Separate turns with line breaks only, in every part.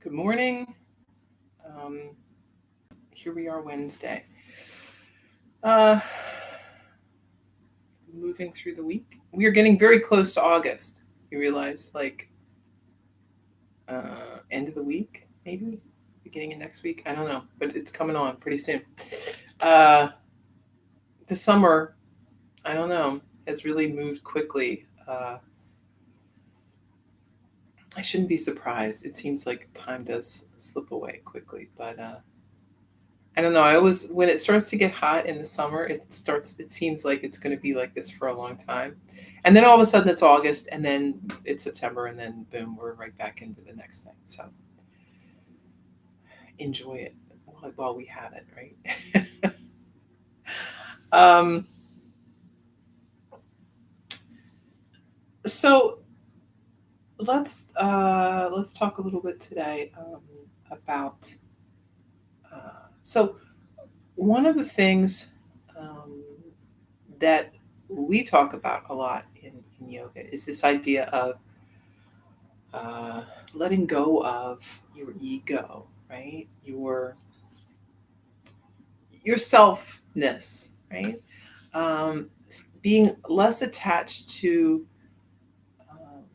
Good morning. Um, Here we are Wednesday. Uh, Moving through the week. We are getting very close to August. You realize, end of the week, maybe beginning of next week. I don't know, but it's coming on pretty soon. Uh, the summer, I don't know, has really moved quickly. I shouldn't be surprised. It seems like time does slip away quickly, but I don't know. When it starts to get hot in the summer, it seems like it's going to be like this for a long time. And then all of a sudden it's August, and then it's September, and then boom, we're right back into the next thing. So enjoy it while we have it, right? um, so let's talk a little bit today about so one of the things um, that we talk about a lot in yoga is this idea of uh, letting go of your ego, right? Your selfness, right? Being less attached to um,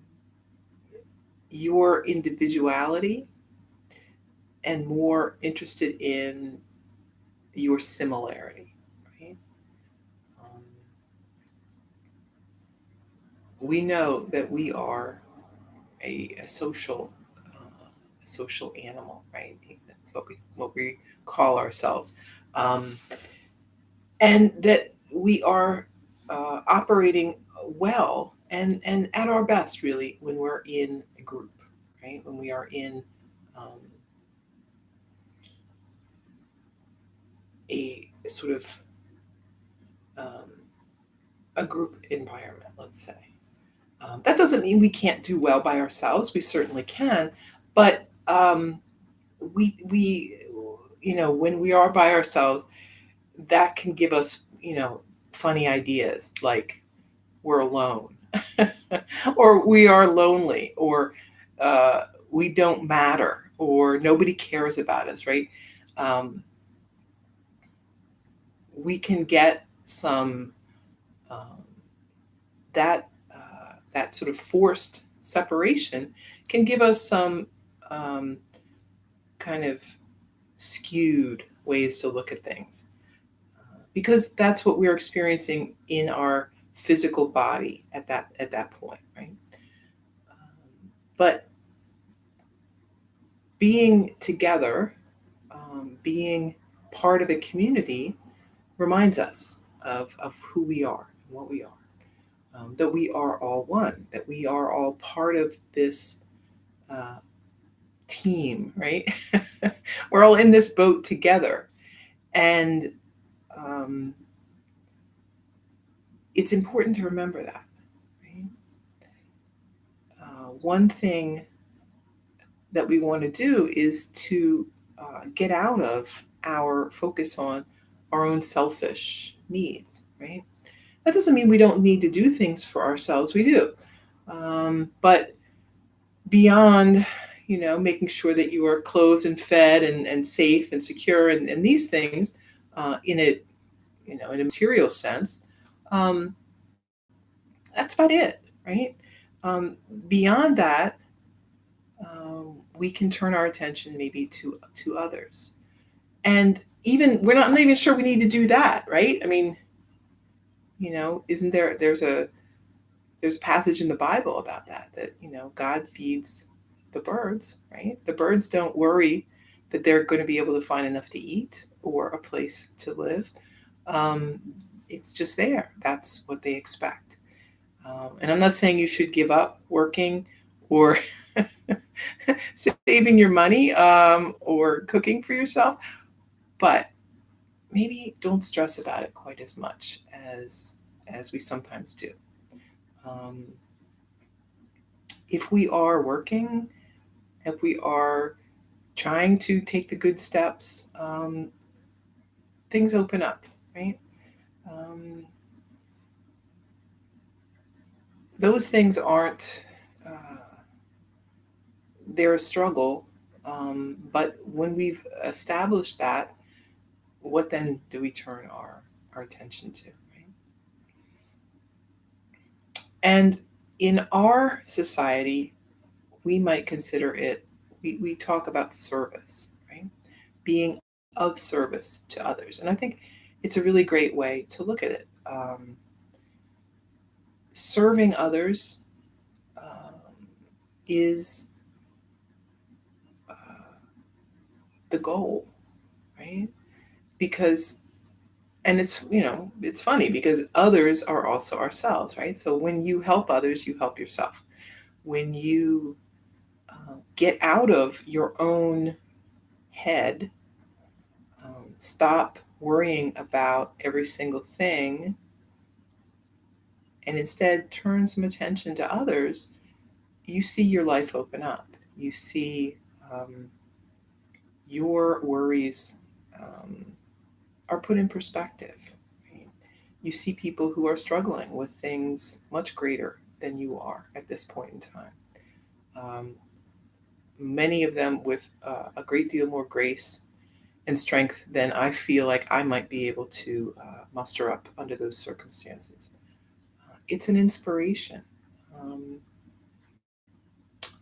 your individuality and more interested in your similarity, right? Um, we know that we are a social animal, right? That's what we call ourselves, um, and that we are operating well and at our best, really, when we're in a group, right? When we are in um, a sort of um, a group environment, let's say. That doesn't mean we can't do well by ourselves. We certainly can, but we when we are by ourselves, that can give us funny ideas like we're alone, or we are lonely, or uh, we don't matter, or nobody cares about us, right? Um, we can get some um, that sort of forced separation can give us some um, kind of skewed ways to look at things, because that's what we're experiencing in our physical body at that point, right? But being together, being part of a community, reminds us of who we are and what we are, that we are all one, that we are all part of this uh, team, right? We're all in this boat together. And um, it's important to remember that, right? One thing that we want to do is to get out of our focus on our own selfish needs, right? That doesn't mean we don't need to do things for ourselves. We do. But beyond, making sure that you are clothed and fed and safe and secure and these things in a material sense, um, that's about it, right? Beyond that, we can turn our attention maybe to others, and even I'm not even sure we need to do that, right? I mean, isn't there's a passage in the Bible about that God feeds the birds, right? The birds don't worry that they're going to be able to find enough to eat or a place to live. Um, it's just there. That's what they expect. And I'm not saying you should give up working or saving your money, or cooking for yourself, but maybe don't stress about it quite as much as we sometimes do. Um, if we are working, if we are trying to take the good steps, things open up, right? Um, those things aren't, they're a struggle, But when we've established that, what then do we turn our attention to, right? And in our society, we might consider it, we talk about service, right? Being of service to others. And I think it's a really great way to look at it. Serving others is uh, the goal, right? Because, and it's funny because others are also ourselves, right? So when you help others, you help yourself. When you get out of your own head, stop worrying about every single thing, and instead turn some attention to others, you see your life open up. You see um, your worries are put in perspective. Right? You see people who are struggling with things much greater than you are at this point in time. Um, Many of them with a great deal more grace and strength than I feel like I might be able to muster up under those circumstances. It's an inspiration. Um,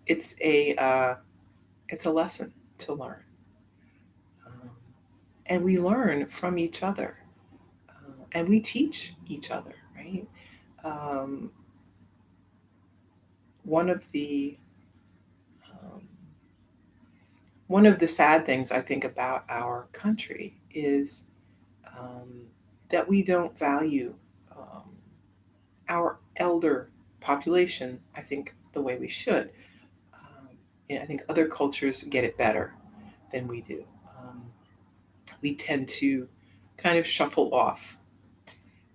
it's a lesson to learn, um, and we learn from each other, and we teach each other. Right. Um, one of the um, one of the sad things I think about our country is um, that we don't value um, our elder population, I think, the way we should. I think other cultures get it better than we do. Um, we tend to kind of shuffle off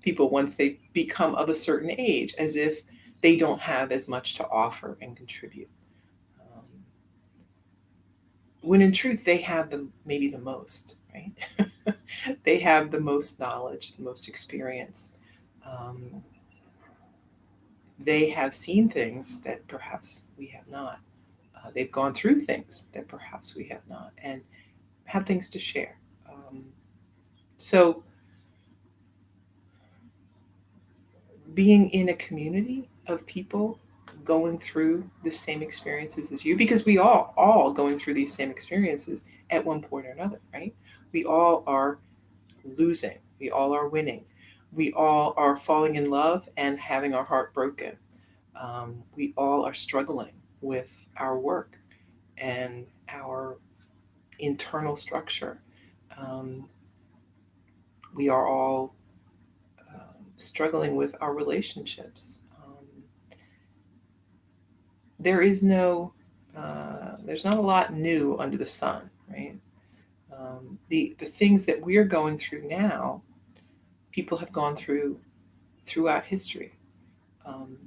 people once they become of a certain age as if they don't have as much to offer and contribute. Um, when in truth, they have maybe the most, right? They have the most knowledge, the most experience. Um, they have seen things that perhaps we have not. They've gone through things that perhaps we have not, and have things to share. Um, so, being in a community of people going through the same experiences as you, because we all going through these same experiences at one point or another, right? We all are losing. We all are winning. We all are falling in love and having our heart broken. We all are struggling with our work and our internal structure. Um, we are all struggling with our relationships. There is no, there's not a lot new under the sun, right? The things that we're going through now, people have gone through throughout history, um,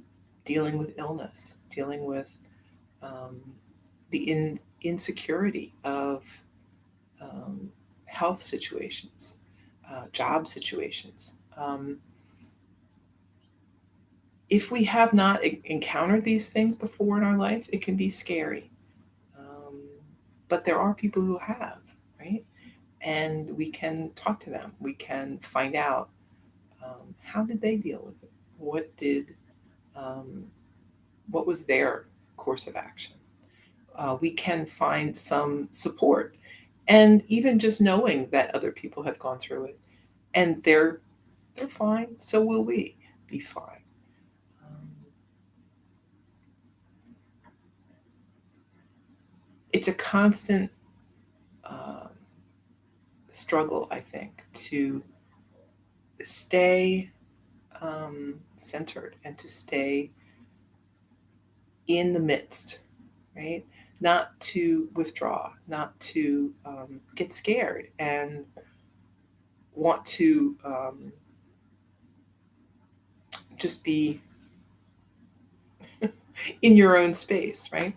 dealing with illness, dealing with um, the insecurity of um, health situations, job situations. If we have not encountered these things before in our life, it can be scary. Um, but there are people who have, right? And we can talk to them. We can find out how did they deal with it. Um, what was their course of action? We can find some support, and even just knowing that other people have gone through it and they're fine, so will we be fine. Um, it's a constant uh, struggle, I think, to stay centered and to stay in the midst, right? Not to withdraw, not to get scared and want to just be in your own space, right?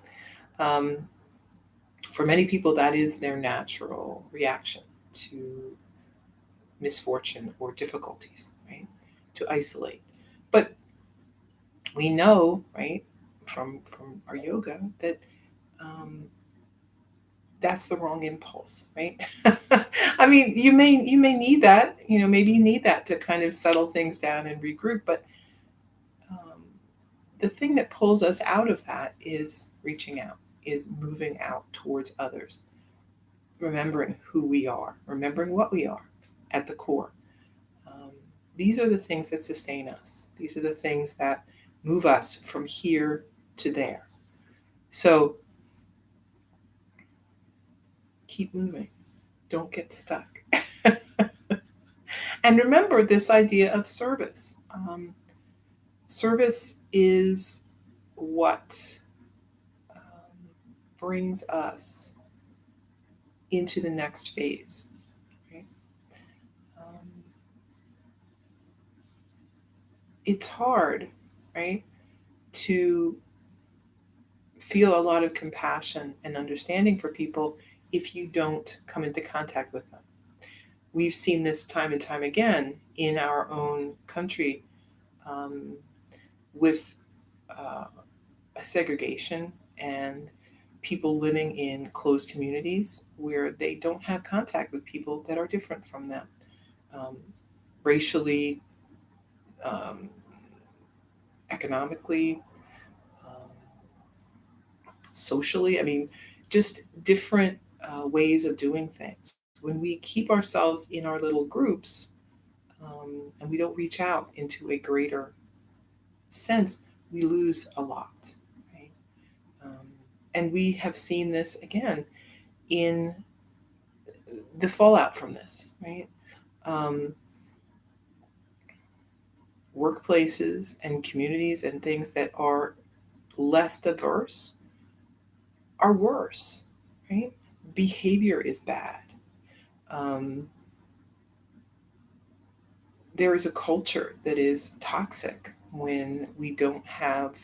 Um, for many people, that is their natural reaction to misfortune or difficulties, right? To isolate. But we know, right, from our yoga that um, that's the wrong impulse, right? I mean, you may need that, maybe you need that to kind of settle things down and regroup, but um, the thing that pulls us out of that is reaching out, is moving out towards others, remembering who we are, remembering what we are at the core. Um, these are the things that sustain us. These are the things that move us from here to there. So keep moving. Don't get stuck. And remember this idea of service. Service is what brings us into the next phase. Right? Um, it's hard, right, to feel a lot of compassion and understanding for people if you don't come into contact with them. We've seen this time and time again in our own country, um, with a segregation and people living in closed communities where they don't have contact with people that are different from them, um, racially, um, economically, um, socially. I mean, just different ways of doing things. When we keep ourselves in our little groups, and we don't reach out into a greater sense, we lose a lot. Right? Um, and we have seen this again in the fallout from this, right? Um, Workplaces and communities and things that are less diverse are worse, right? Behavior is bad. Um, there is a culture that is toxic when we don't have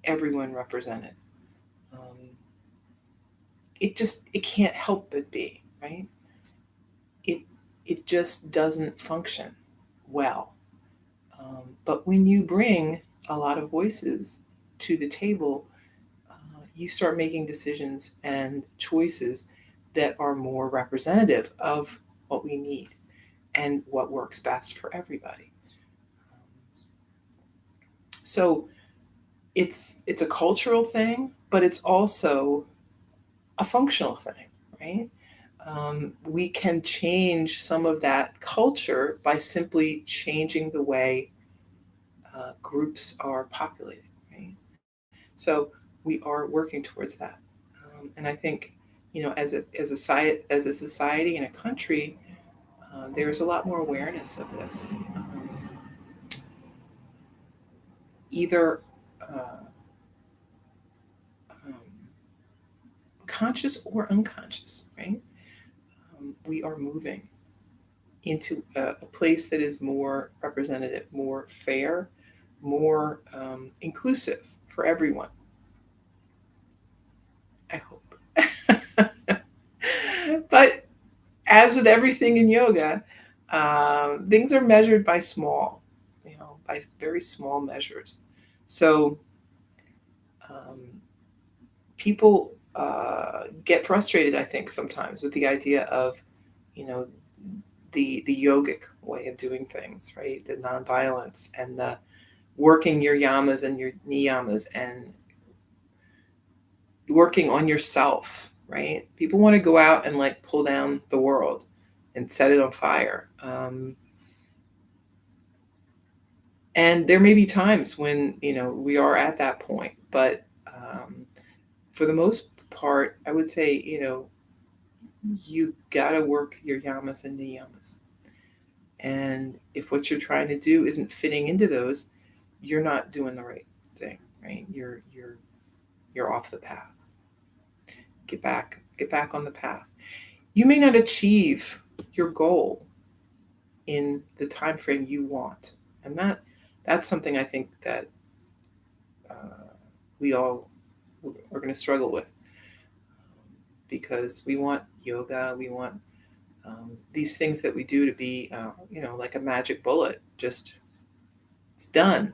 everyone represented. Um, it can't help but be, right? It it just doesn't function well. But when you bring a lot of voices to the table, you start making decisions and choices that are more representative of what we need and what works best for everybody. So it's a cultural thing, but it's also a functional thing, right? We can change some of that culture by simply changing the way groups are populated, right? So we are working towards that, and I think, as a society and a country, there's a lot more awareness of this, either uh, um, conscious or unconscious, right? We are moving into a place that is more representative, more fair, more inclusive for everyone. I hope. But as with everything in yoga, things are measured by small, by very small measures. So um, people get frustrated, I think, sometimes with the idea of, you know, the yogic way of doing things, right? The nonviolence and the working your yamas and your niyamas and working on yourself, right? People want to go out and like pull down the world and set it on fire. And there may be times when, we are at that point, but for the most part, I would say, you got to work your yamas and niyamas. And if what you're trying to do isn't fitting into those, you're not doing the right thing, right? You're off the path. Get back on the path. You may not achieve your goal in the time frame you want, and that's something I think that we all are going to struggle with, because we want yoga, we want these things that we do to be, like a magic bullet, just it's done.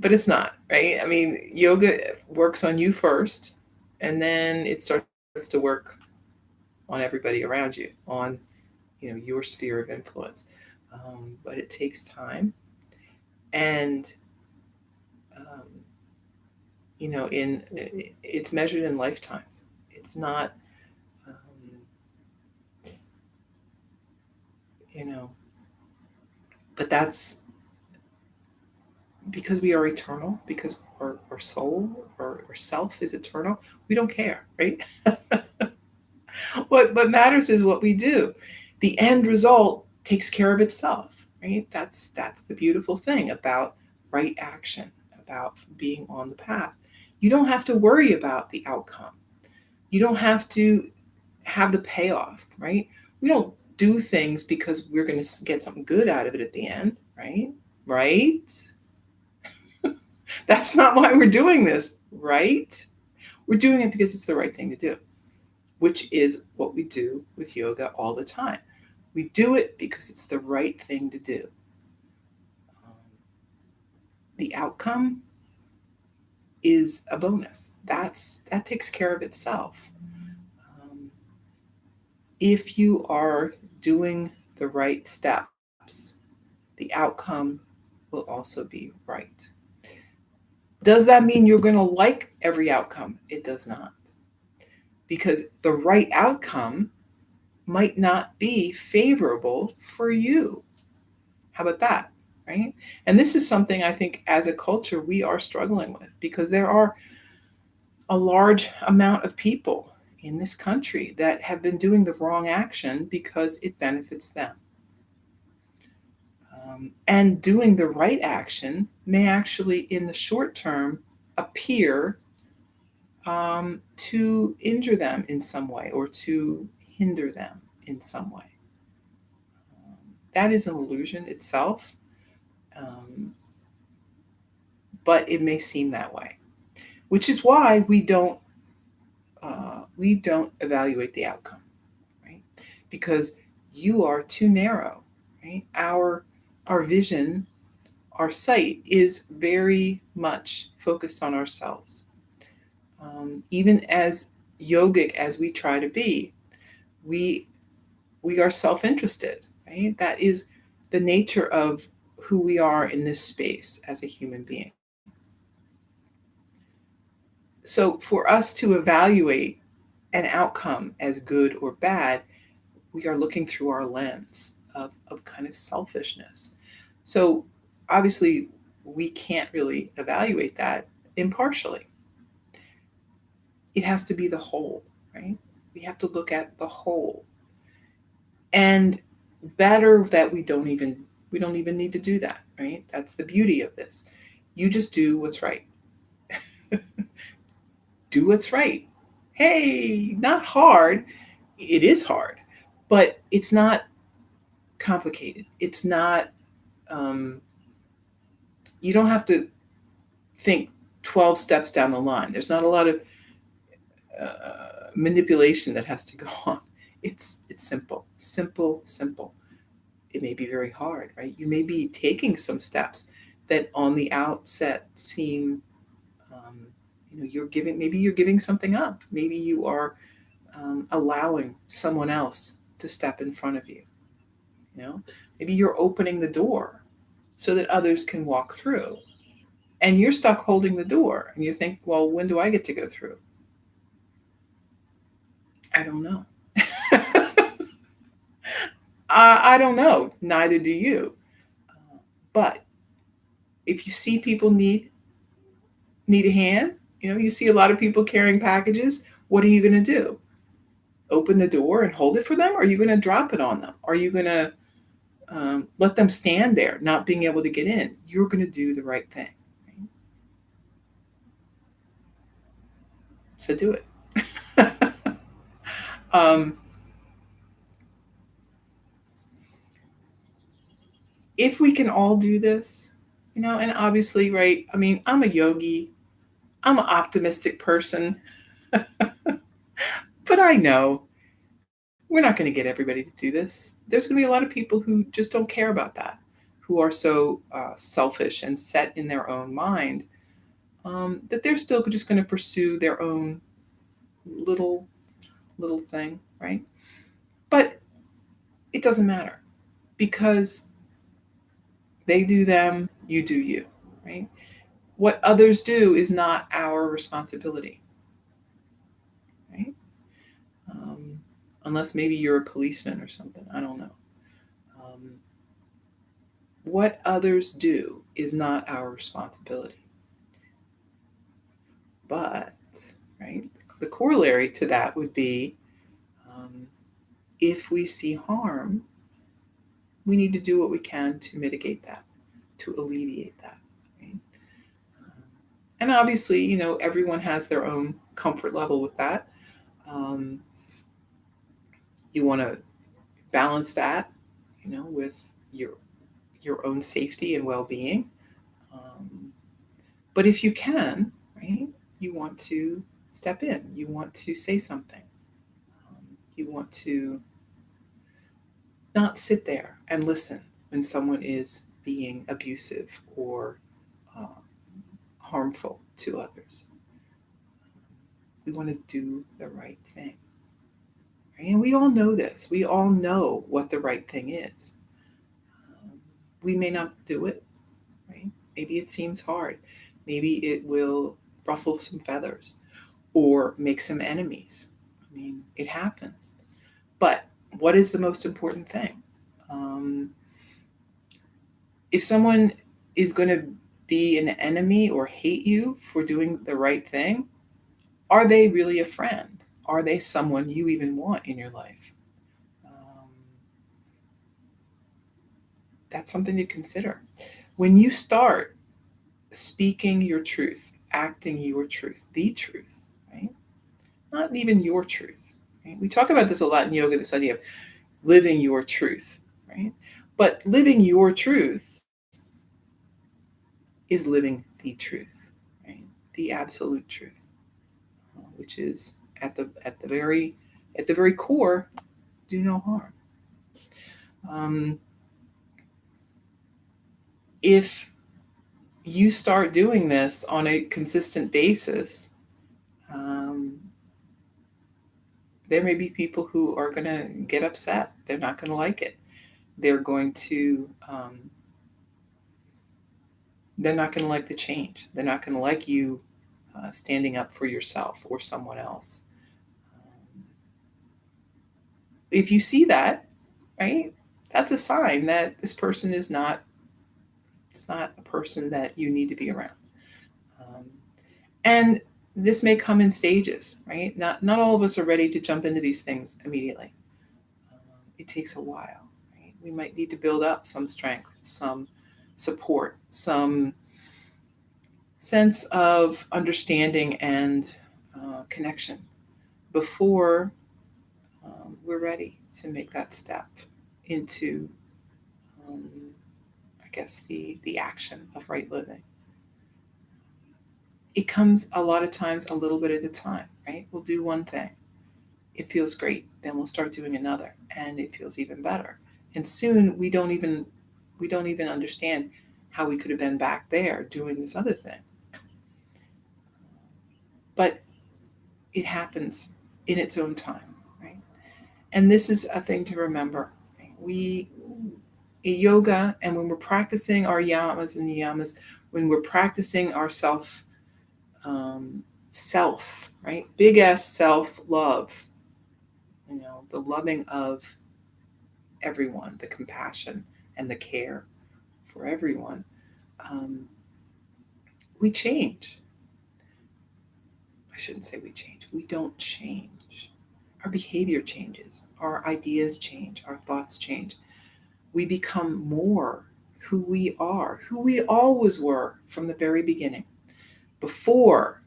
But it's not, right? I mean, yoga works on you first, and then it starts to work on everybody around you, on your sphere of influence. But it takes time, and um, in it's measured in lifetimes. It's not, um, you know, but that's because we are eternal, because our soul or self is eternal. We don't care, right? What matters is what we do. The end result takes care of itself, right? That's the beautiful thing about right action, about being on the path. You don't have to worry about the outcome. You don't have to have the payoff, right? We don't do things because we're going to get something good out of it at the end, right? Right? That's not why we're doing this, right? We're doing it because it's the right thing to do, which is what we do with yoga all the time. We do it because it's the right thing to do. The outcome is a bonus. That takes care of itself. Um, if you are doing the right steps, the outcome will also be right. Does that mean you're going to like every outcome? It does not. Because the right outcome might not be favorable for you. How about that? Right? And this is something I think as a culture we are struggling with, because there are a large amount of people in this country that have been doing the wrong action because it benefits them. And doing the right action may actually, in the short term, appear to injure them in some way or to hinder them in some way. That is an illusion itself, um, but it may seem that way, which is why we don't evaluate the outcome, right? Because you are too narrow, right? Our vision, our sight is very much focused on ourselves. Even as yogic as we try to be, we we are self-interested, right? That is the nature of who we are in this space as a human being. So for us to evaluate an outcome as good or bad, we are looking through our lens of kind of selfishness. So obviously, we can't really evaluate that impartially. It has to be the whole, right? We have to look at the whole. And better that we don't even need to do that, right? That's the beauty of this. You just do what's right. Do what's right. Hey, not hard. It is hard, but it's not complicated. It's not, um, you don't have to think 12 steps down the line. There's not a lot of manipulation that has to go on. It's simple, simple, simple. It may be very hard, right? You may be taking some steps that on the outset seem, um, maybe you're giving something up. Maybe you are allowing someone else to step in front of you. You know, maybe you're opening the door so that others can walk through, and you're stuck holding the door, and you think, well, when do I get to go through? I don't know. I don't know. Neither do you. But if you see people need a hand, you see a lot of people carrying packages. What are you going to do? Open the door and hold it for them? Or are you going to drop it on them? Are you going to let them stand there, not being able to get in? You're going to do the right thing. Right? So do it. um, if we can all do this, and obviously, right? I mean, I'm a yogi, I'm an optimistic person, but I know we're not going to get everybody to do this. There's going to be a lot of people who just don't care about that, who are so selfish and set in their own mind that they're still just going to pursue their own little little thing, right? But it doesn't matter because they do them, you do you, right? What others do is not our responsibility, right? Um, Unless maybe you're a policeman or something. I don't know. Um, what others do is not our responsibility. But, right, the corollary to that would be um, if we see harm, we need to do what we can to mitigate that, to alleviate that. Right? And obviously, everyone has their own comfort level with that. Um, you want to balance that, with your own safety and well-being. Um, but if you can, right, you want to step in. You want to say something. You want to not sit there and listen when someone is being abusive or uh, harmful to others. We want to do the right thing. Right? And we all know this. We all know what the right thing is. Um, we may not do it, right? Maybe it seems hard. Maybe it will ruffle some feathers or make some enemies. I mean, it happens. But what is the most important thing? Um, if someone is going to be an enemy or hate you for doing the right thing, are they really a friend? Are they someone you even want in your life? Um, that's something to consider. When you start speaking your truth, acting your truth, the truth, right? Not even your truth. Right? We talk about this a lot in yoga, this idea of living your truth, right? But living your truth is living the truth, right? The absolute truth, which is at the very core, do no harm. Um, if you start doing this on a consistent basis, um, there may be people who are going to get upset. They're not going to like it. They're going to they're not going to like the change. They're not going to like you standing up for yourself or someone else. Um, if you see that, right, that's a sign that this person is not. It's not a person that you need to be around. Um, and this may come in stages, right? Not all of us are ready to jump into these things immediately. It takes a while. Right? We might need to build up some strength, some support, some sense of understanding and connection before we're ready to make that step into, um, I guess, the action of right living. It comes a lot of times a little bit at a time, right? We'll do one thing. It feels great. Then we'll start doing another and it feels even better. And soon we don't even understand how we could have been back there doing this other thing. But it happens in its own time, right? And this is a thing to remember. Right? We in yoga and when we're practicing our yamas and niyamas, when we're practicing our self, right? Big S self love, the loving of everyone, the compassion and the care for everyone. Um, we change. I shouldn't say we change. We don't change. Our behavior changes. Our ideas change. Our thoughts change. We become more who we are, who we always were from the very beginning, before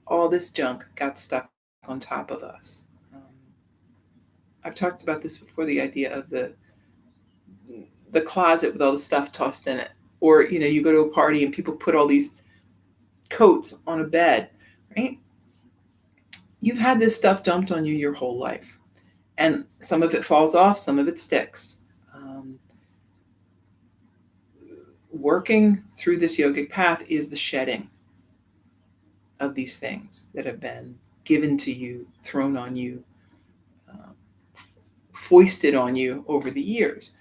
all this junk got stuck on top of us. Um, I've talked about this before, the idea of the closet with all the stuff tossed in it. Or, you go to a party and people put all these coats on a bed, right? You've had this stuff dumped on you your whole life. And some of it falls off, some of it sticks. Um, Working through this yogic path is the shedding of these things that have been given to you, thrown on you, foisted on you over the years.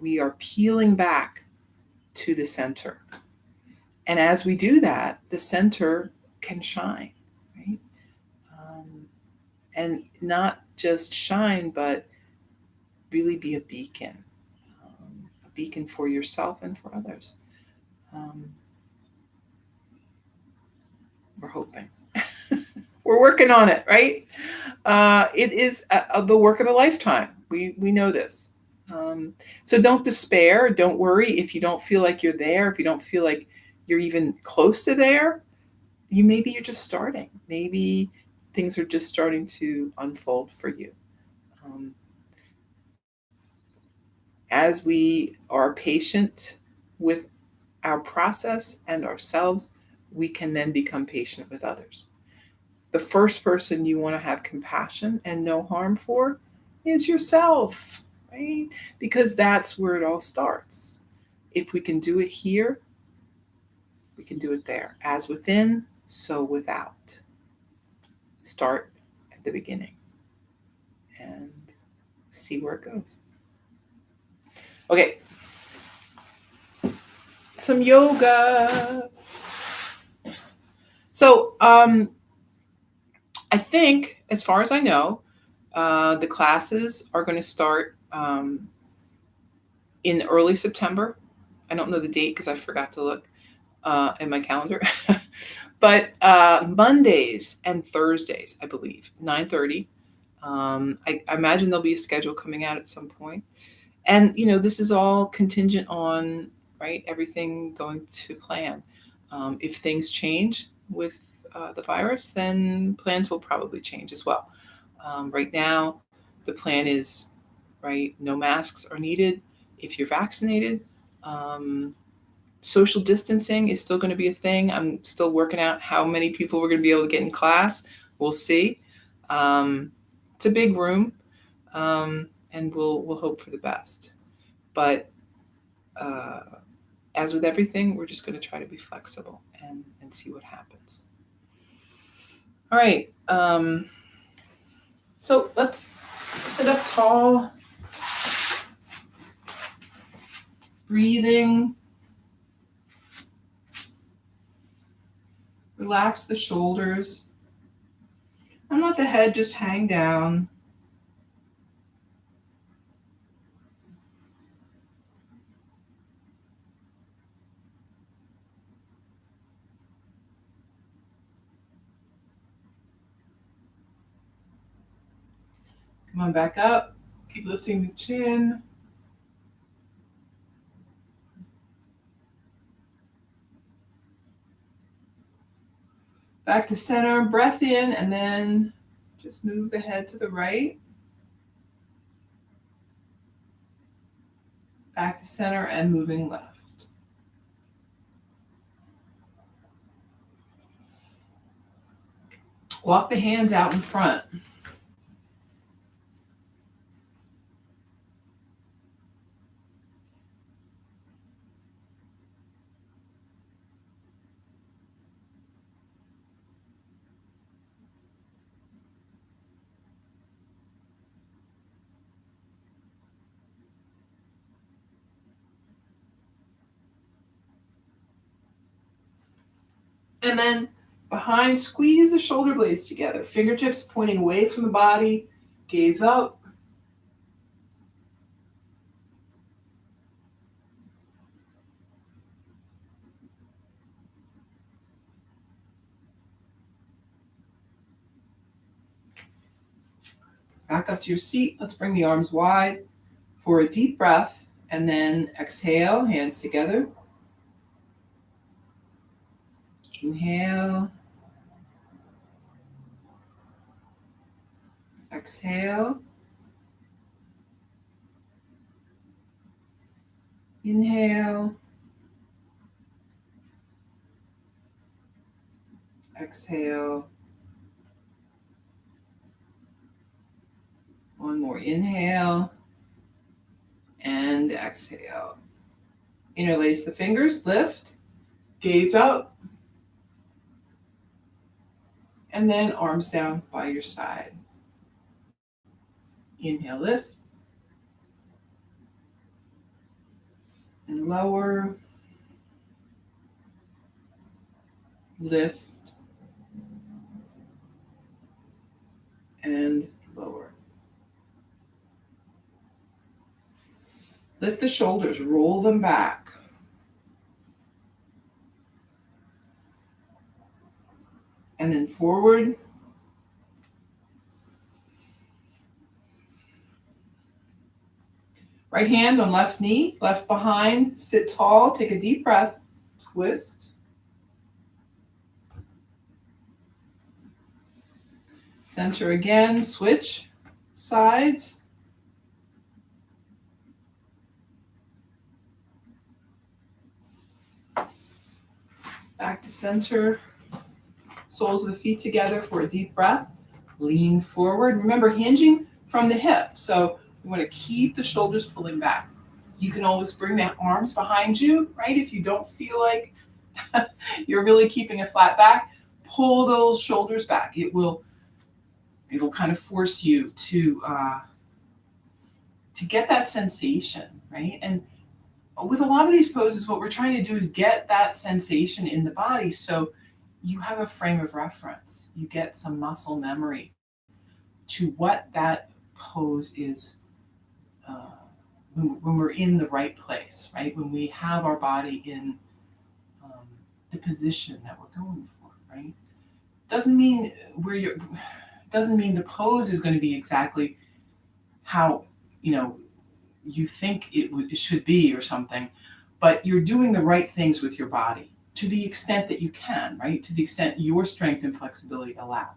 We are peeling back to the center. And as we do that, the center can shine, right? And not just shine, but really be a beacon for yourself and for others. We're hoping. We're working on it, right? It is the work of a lifetime. We know this. So don't despair. Don't worry if you don't feel like you're there, if you don't feel like you're even close to there. Maybe you're just starting. Maybe things are just starting to unfold for you. As we are patient with our process and ourselves, we can then become patient with others. The first person you want to have compassion and no harm for is yourself, right? Because that's where it all starts. If we can do it here, we can do it there. As within, so without. Start at the beginning and see where it goes. Okay. Some yoga. So, I think, as far as I know, the classes are going to start in early September. I don't know the date because I forgot to look in my calendar. But Mondays and Thursdays, I believe, 9:30. I imagine there'll be a schedule coming out at some point. And, this is all contingent on, right, everything going to plan. If things change with the virus, then plans will probably change as well. Right now, the plan is, right, no masks are needed if you're vaccinated. Social distancing is still going to be a thing. I'm still working out how many people we're going to be able to get in class. We'll see. It's a big room, and we'll hope for the best. But as with everything, we're just going to try to be flexible and see what happens. All right. So let's sit up tall, breathing. Relax the shoulders and let the head just hang down. Come on back up. Keep lifting the chin. Back to center, breath in, and then just move the head to the right. Back to center and moving left. Walk the hands out in front. And then behind, squeeze the shoulder blades together. Fingertips pointing away from the body. Gaze up. Back up to your seat. Let's bring the arms wide for a deep breath. And then exhale, hands together. Inhale. Exhale. Inhale. Exhale. One more inhale and exhale. Interlace the fingers, lift, gaze up, and then arms down by your side. Inhale, lift. And lower. Lift. And lower. Lift the shoulders, roll them back. And then forward. Right hand on left knee, left behind, sit tall, take a deep breath, twist. Center again, switch sides. Back to center. Soles of the feet together for a deep breath. Lean forward. Remember, hinging from the hip. So you want to keep the shoulders pulling back. You can always bring the arms behind you, right? If you don't feel like you're really keeping a flat back, pull those shoulders back. It'll kind of force you to get that sensation, right? And with a lot of these poses, what we're trying to do is get that sensation in the body so you have a frame of reference. You get some muscle memory to what that pose is when we're in the right place, right? When we have our body in the position that we're going for, right? Doesn't mean the pose is going to be exactly how you think it should be or something, but you're doing the right things with your body to the extent that you can, right? To the extent your strength and flexibility allow.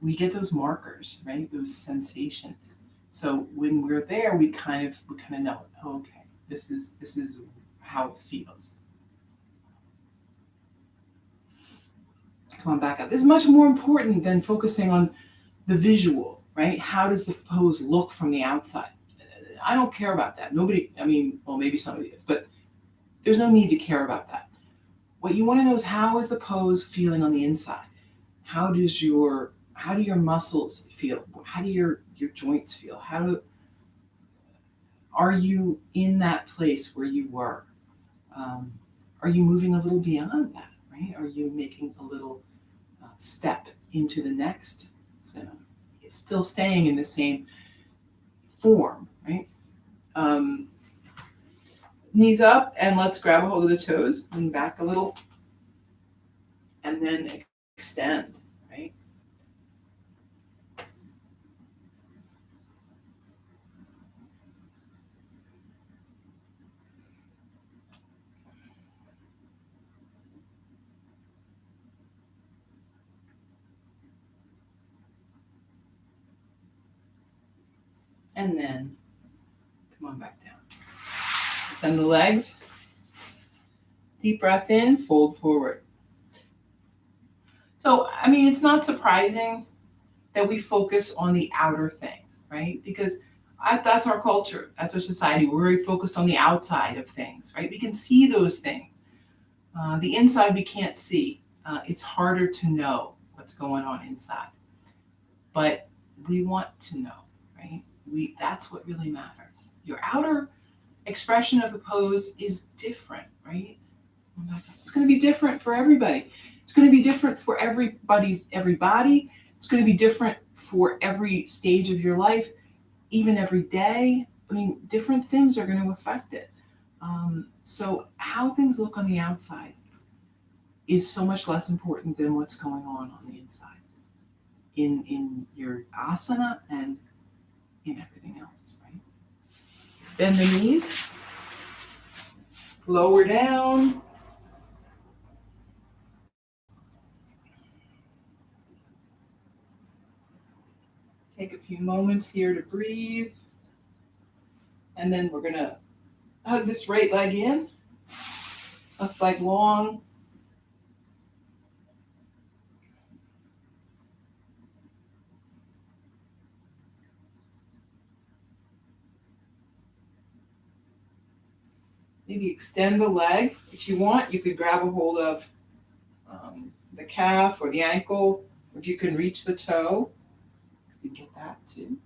We get those markers, right? Those sensations. So when we're there, we kind of know, oh, okay, this is how it feels. Come on back up. This is much more important than focusing on the visual, right? How does the pose look from the outside? I don't care about that. Maybe somebody is, but there's no need to care about that. What you want to know is, how is the pose feeling on the inside? How do your muscles feel? How do your joints feel? Are you in that place where you were? Are you moving a little beyond that, right? Are you making a little step into the next zone? It's still staying in the same form, right? Knees up, and let's grab a hold of the toes, lean back a little, and then extend, right? And then come on back down. Extend the legs. Deep breath in, fold forward. So, it's not surprising that we focus on the outer things, right? Because that's our culture, that's our society. We're very focused on the outside of things, right? We can see those things. The inside we can't see. It's harder to know what's going on inside. But we want to know, right? That's what really matters. Your outer expression of the pose is different, right? It's going to be different for everybody. It's going to be different for every body. It's going to be different for every stage of your life, even every day. Different things are going to affect it. So how things look on the outside is so much less important than what's going on the inside, in your asana and in everything else, right? Bend the knees, lower down. Take a few moments here to breathe. And then we're going to hug this right leg in, left leg long. Maybe extend the leg. If you want, you could grab a hold of the calf or the ankle, if you can reach the toe. You get that too.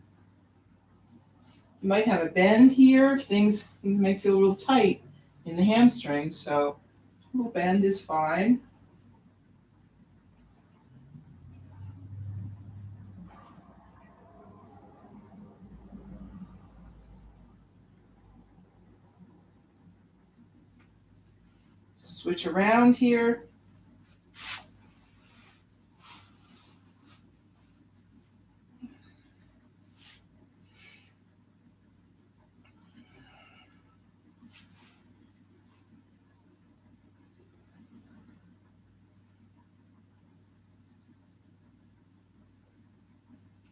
You might have a bend here. Things may feel real tight in the hamstring, so a little bend is fine. Switch around here.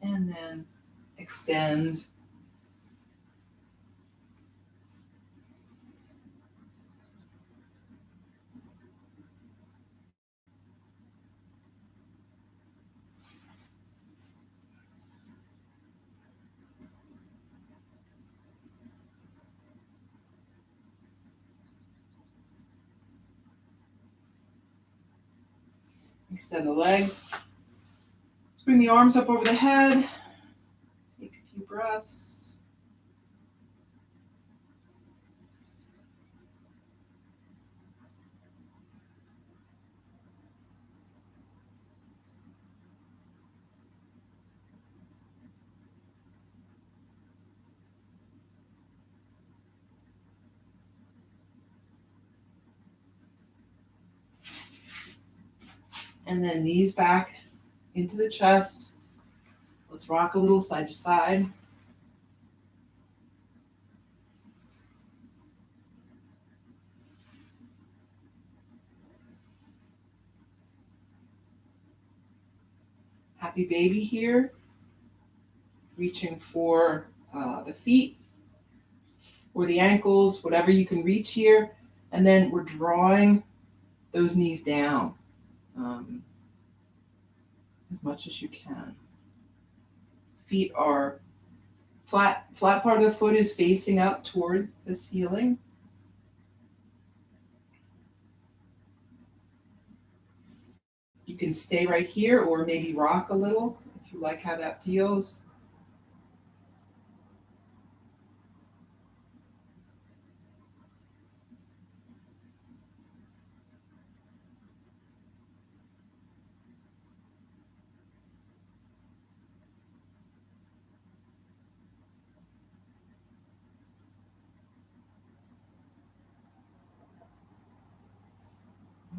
And then extend. Extend the legs. Let's bring the arms up over the head. Take a few breaths. And then knees back into the chest. Let's rock a little side to side. Happy baby here. Reaching for the feet or the ankles, whatever you can reach here. And then we're drawing those knees down as much as you can. Feet are flat part of the foot is facing up toward the ceiling. You can stay right here or maybe rock a little if you like how that feels.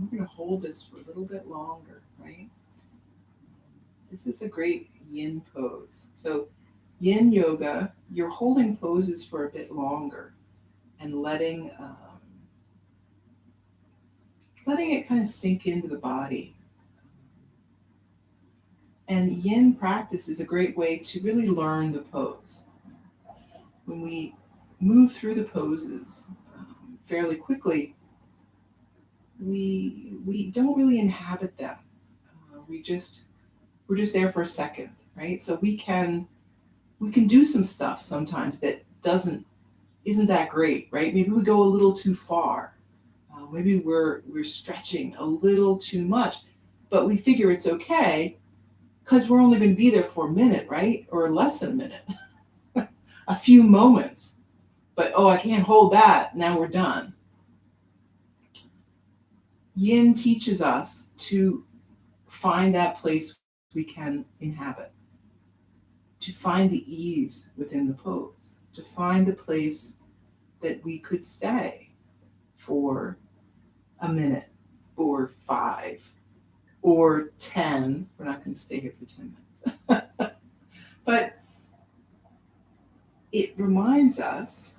We're going to hold this for a little bit longer, right? This is a great yin pose. So yin yoga, you're holding poses for a bit longer and letting it kind of sink into the body. And yin practice is a great way to really learn the pose. When we move through the poses fairly quickly, we don't really inhabit them. We're just there for a second, right? So we can do some stuff sometimes that isn't that great, right? Maybe we go a little too far. Maybe we're stretching a little too much, but we figure it's okay because we're only going to be there for a minute, right? Or less than a minute, a few moments. But oh, I can't hold that. Now we're done. Yin teaches us to find that place we can inhabit, to find the ease within the pose, to find the place that we could stay for a minute or 5 or 10. We're not going to stay here for 10 minutes. But it reminds us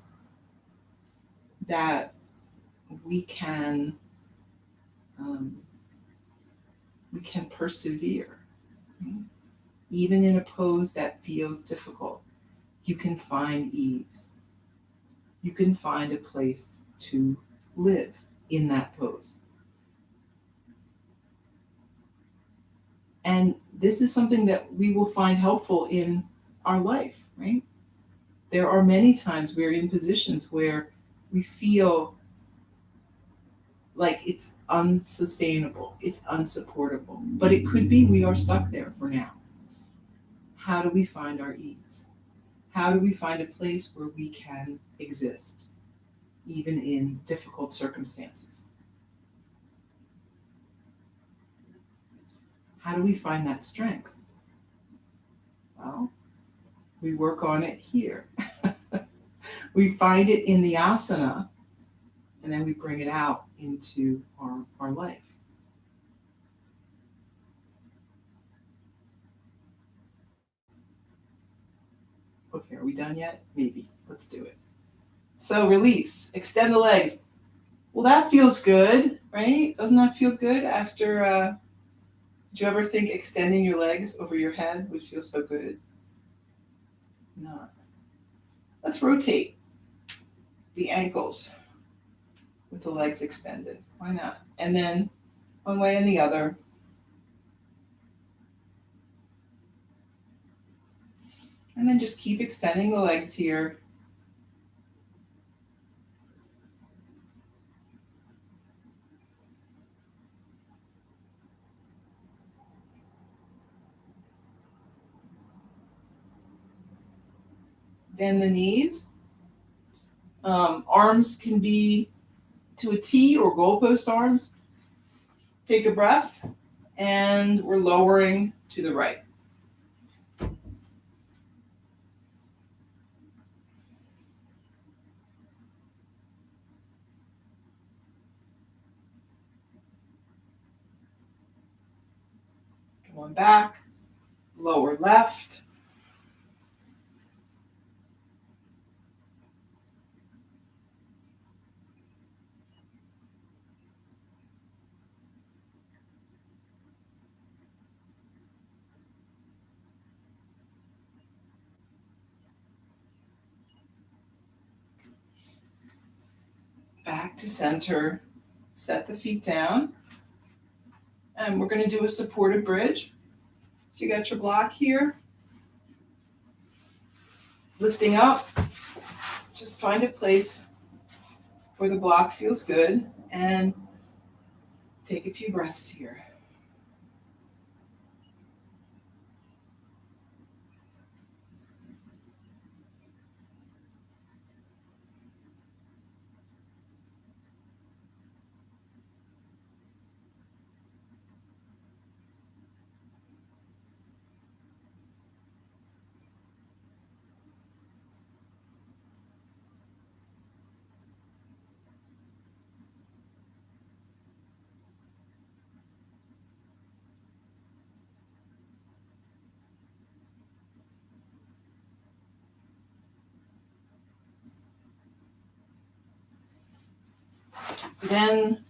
that we can persevere. Right? Even in a pose that feels difficult, you can find ease. You can find a place to live in that pose. And this is something that we will find helpful in our life, right? There are many times we're in positions where we feel like it's unsustainable, it's unsupportable, but it could be we are stuck there for now. how do we find our ease? How do we find a place where we can exist, even in difficult circumstances? How do we find that strength? Well, we work on it here. We find it in the asana, and then we bring it out into our life. Okay, are we done yet? Maybe. Let's do it. So release, extend the legs. Well, that feels good, right? Doesn't that feel good after, did you ever think extending your legs over your head would feel so good? Not. Let's rotate the ankles with the legs extended. Why not? And then one way and the other. And then just keep extending the legs here. Bend the knees. Arms can be to a T or goalpost arms. Take a breath, and we're lowering to the right. Come on back, lower left. Back to center. Set the feet down. And we're going to do a supported bridge. So you got your block here. Lifting up. Just find a place where the block feels good. And take a few breaths here. Then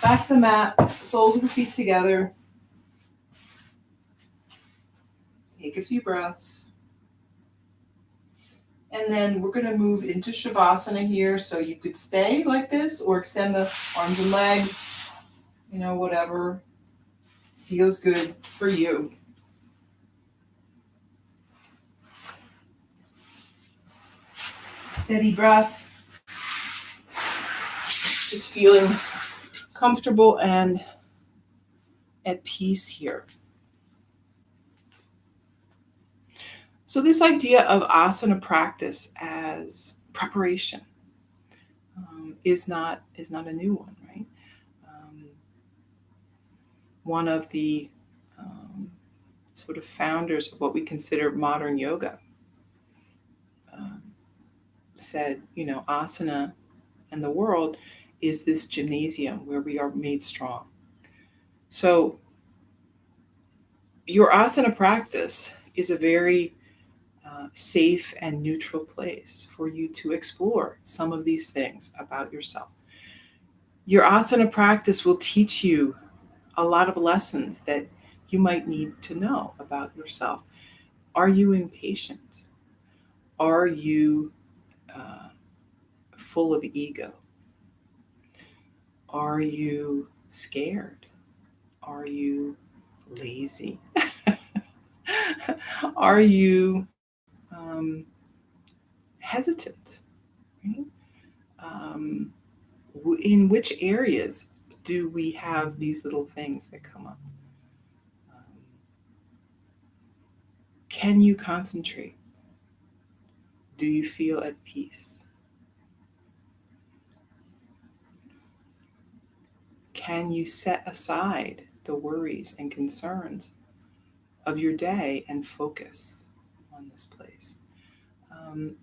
back to the mat, soles of the feet together. Take a few breaths. And then we're going to move into Savasana here. So you could stay like this or extend the arms and legs, whatever feels good for you. Steady breath. Just feeling comfortable and at peace here. So this idea of asana practice as preparation is not a new one, right? One of the sort of founders of what we consider modern yoga said, asana and the world is this gymnasium where we are made strong. So your asana practice is a very safe and neutral place for you to explore some of these things about yourself. Your asana practice will teach you a lot of lessons that you might need to know about yourself. Are you impatient? Are you full of ego? Are you scared? Are you lazy? Are you hesitant? Right? In which areas do we have these little things that come up? Can you concentrate? Do you feel at peace? Can you set aside the worries and concerns of your day and focus on this place? Um,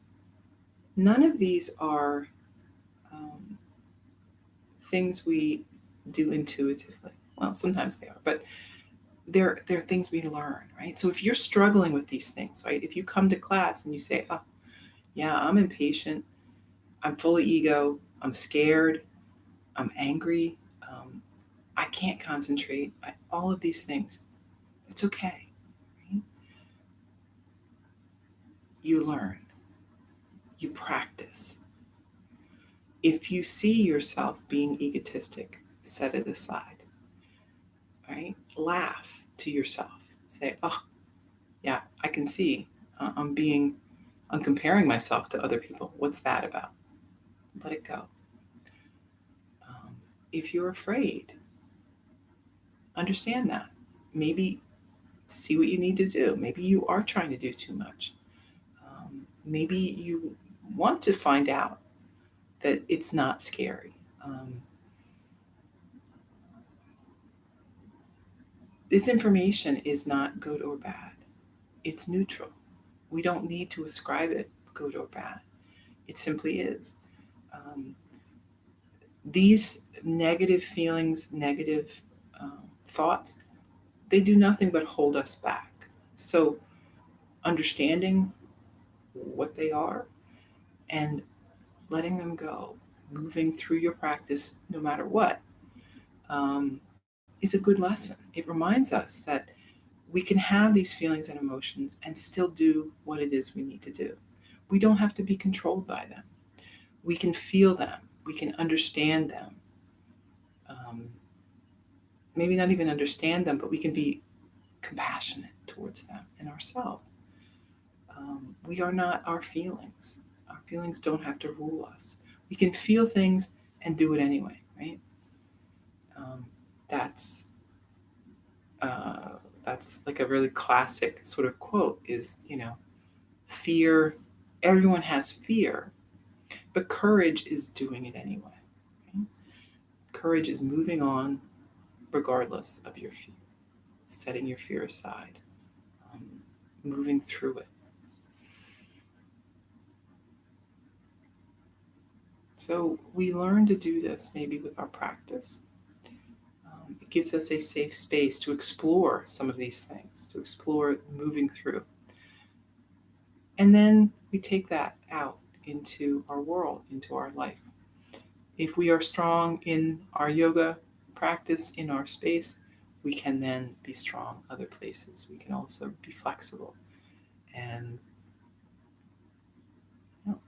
None of these are um, things we do intuitively. Well, sometimes they are, but they're things we learn, right? So if you're struggling with these things, right? If you come to class and you say, "Oh, yeah, I'm impatient. I'm full of ego. I'm scared. I'm angry. Um, I can't concentrate. All of these things," it's okay. Right? You learn. You practice. If you see yourself being egotistic, set it aside. Right? Laugh to yourself. Say, "Oh, yeah, I can see I'm comparing myself to other people. What's that about?" Let it go. If you're afraid, understand that. Maybe see what you need to do. Maybe you are trying to do too much. Maybe you want to find out that it's not scary. Um, this information is not good or bad, it's neutral. We don't need to ascribe it good or bad, it simply is. Um, these negative feelings, negative thoughts, they do nothing but hold us back. So, understanding what they are and letting them go, moving through your practice no matter what, is a good lesson. It reminds us that we can have these feelings and emotions and still do what it is we need to do. We don't have to be controlled by them. We can feel them, we can understand them. Um, Maybe not even understand them, but we can be compassionate towards them and ourselves. We are not our feelings. Our feelings don't have to rule us. We can feel things and do it anyway, right? Um, that's uh, that's like a really classic sort of quote. Is fear. Everyone has fear, but courage is doing it anyway. Right? Courage is moving on regardless of your fear, setting your fear aside, um, moving through it. So we learn to do this maybe with our practice. It gives us a safe space to explore some of these things, to explore moving through. And then we take that out into our world, into our life. If we are strong in our yoga practice, in our space, we can then be strong other places. We can also be flexible and you know,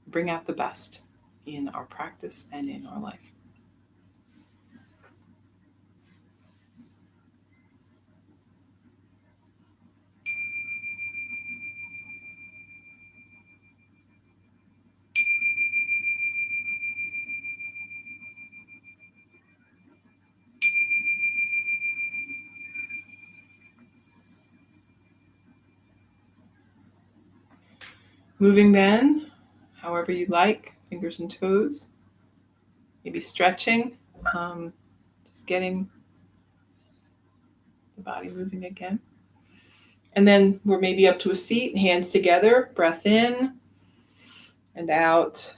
bring out the best in our practice and in our life. Moving then, however you like, fingers and toes, maybe stretching, um, just getting the body moving again. And then we're maybe up to a seat, hands together, breath in and out.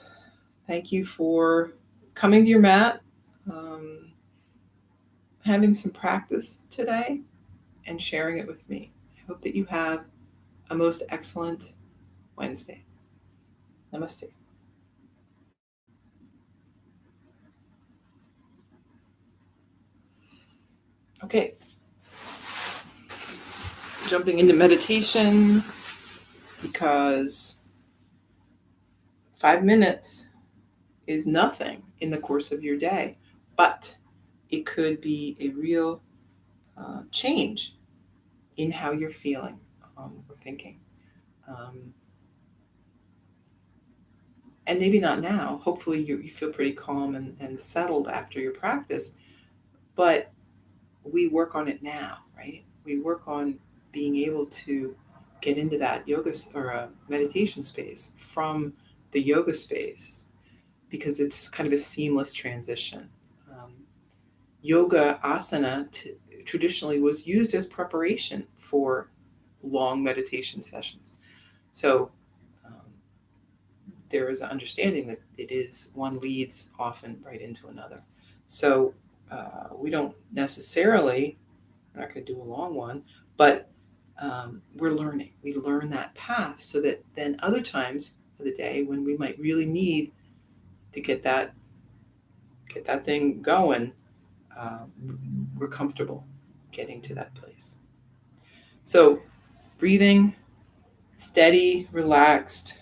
Thank you for coming to your mat, um, having some practice today, and sharing it with me. I hope that you have a most excellent Wednesday. Namaste. Okay, jumping into meditation because 5 minutes is nothing in the course of your day, but it could be a real change in how you're feeling or thinking. Um, and maybe not now. Hopefully, you feel pretty calm and settled after your practice, but we work on it now, right? We work on being able to get into that yoga or a meditation space from the yoga space, because it's kind of a seamless transition. Um, Yoga asana traditionally was used as preparation for long meditation sessions. So um, there is an understanding that it is one leads often right into another. So we don't necessarily, we're not going to do a long one, but we're learning. We learn that path so that then other times of the day when we might really need to get that thing going, uh, we're comfortable getting to that place. So breathing, steady, relaxed.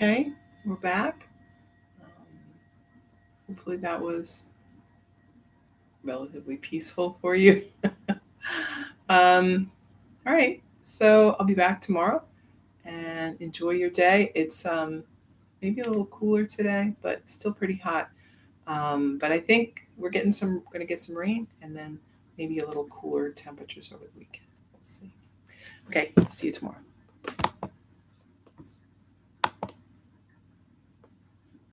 Okay, we're back. Hopefully that was relatively peaceful for you. All right, so I'll be back tomorrow, and enjoy your day. It's maybe a little cooler today, but still pretty hot. But I think we're going to get some rain, and then maybe a little cooler temperatures over the weekend. We'll see. Okay, see you tomorrow.